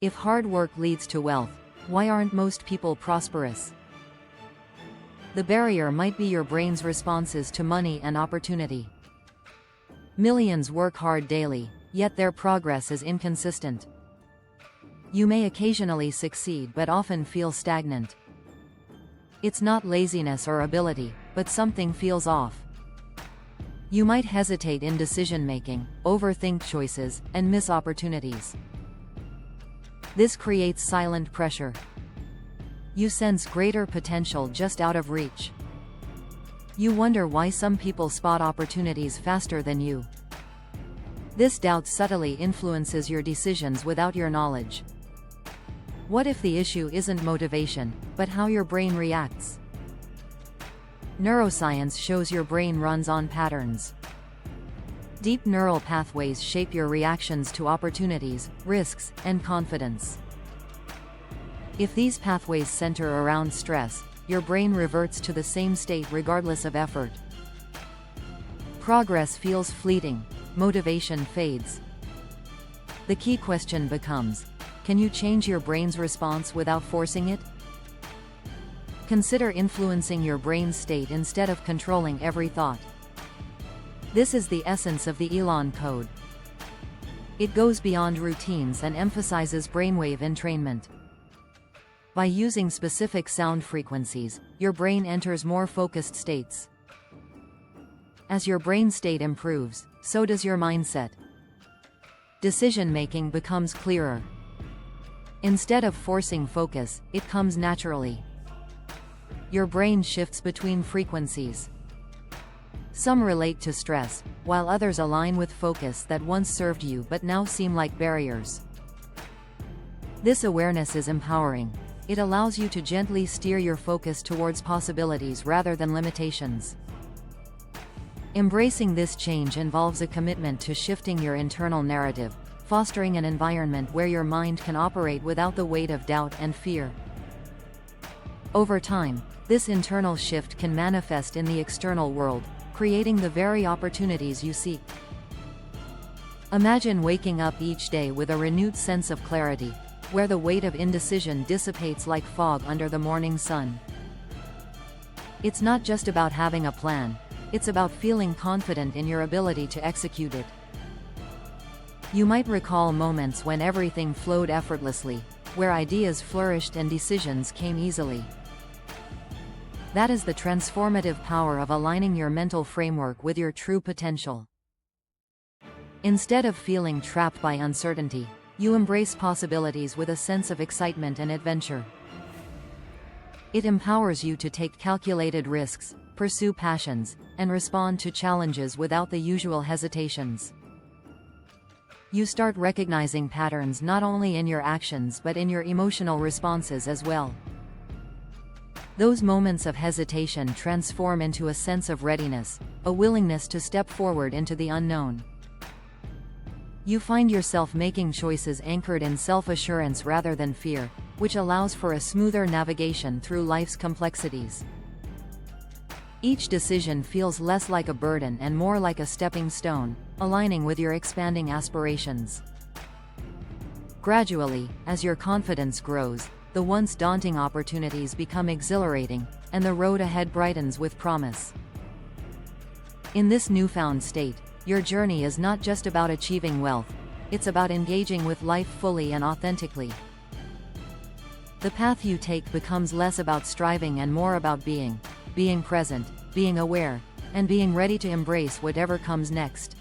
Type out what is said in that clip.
If hard work leads to wealth, why aren't most people prosperous? The barrier might be your brain's responses to money and opportunity. Millions work hard daily, yet their progress is inconsistent. You may occasionally succeed but often feel stagnant. It's not laziness or ability, but something feels off. You might hesitate in decision-making, overthink choices, and miss opportunities. This creates silent pressure. You sense greater potential just out of reach. You wonder why some people spot opportunities faster than you. This doubt subtly influences your decisions without your knowledge. What if the issue isn't motivation, but how your brain reacts? Neuroscience shows your brain runs on patterns. Deep neural pathways shape your reactions to opportunities, risks, and confidence. If these pathways center around stress, your brain reverts to the same state regardless of effort. Progress feels fleeting, motivation fades. The key question becomes, can you change your brain's response without forcing it? Consider influencing your brain's state instead of controlling every thought. This is the essence of the Elon Code. It goes beyond routines and emphasizes brainwave entrainment. By using specific sound frequencies, your brain enters more focused states. As your brain state improves, so does your mindset. Decision-making becomes clearer. Instead of forcing focus, it comes naturally. Your brain shifts between frequencies. Some relate to stress, while others align with focus that once served you but now seem like barriers. This awareness is empowering. It allows you to gently steer your focus towards possibilities rather than limitations. Embracing this change involves a commitment to shifting your internal narrative, fostering an environment where your mind can operate without the weight of doubt and fear. Over time, this internal shift can manifest in the external world, creating the very opportunities you seek. Imagine waking up each day with a renewed sense of clarity, where the weight of indecision dissipates like fog under the morning sun. It's not just about having a plan, it's about feeling confident in your ability to execute it. You might recall moments when everything flowed effortlessly, where ideas flourished and decisions came easily. That is the transformative power of aligning your mental framework with your true potential. Instead of feeling trapped by uncertainty, you embrace possibilities with a sense of excitement and adventure. It empowers you to take calculated risks, pursue passions, and respond to challenges without the usual hesitations. You start recognizing patterns not only in your actions but in your emotional responses as well. Those moments of hesitation transform into a sense of readiness, a willingness to step forward into the unknown. You find yourself making choices anchored in self-assurance rather than fear, which allows for a smoother navigation through life's complexities. Each decision feels less like a burden and more like a stepping stone, aligning with your expanding aspirations. Gradually, as your confidence grows, the once daunting opportunities become exhilarating, and the road ahead brightens with promise. In this newfound state, your journey is not just about achieving wealth, it's about engaging with life fully and authentically. The path you take becomes less about striving and more about being present, being aware, and being ready to embrace whatever comes next.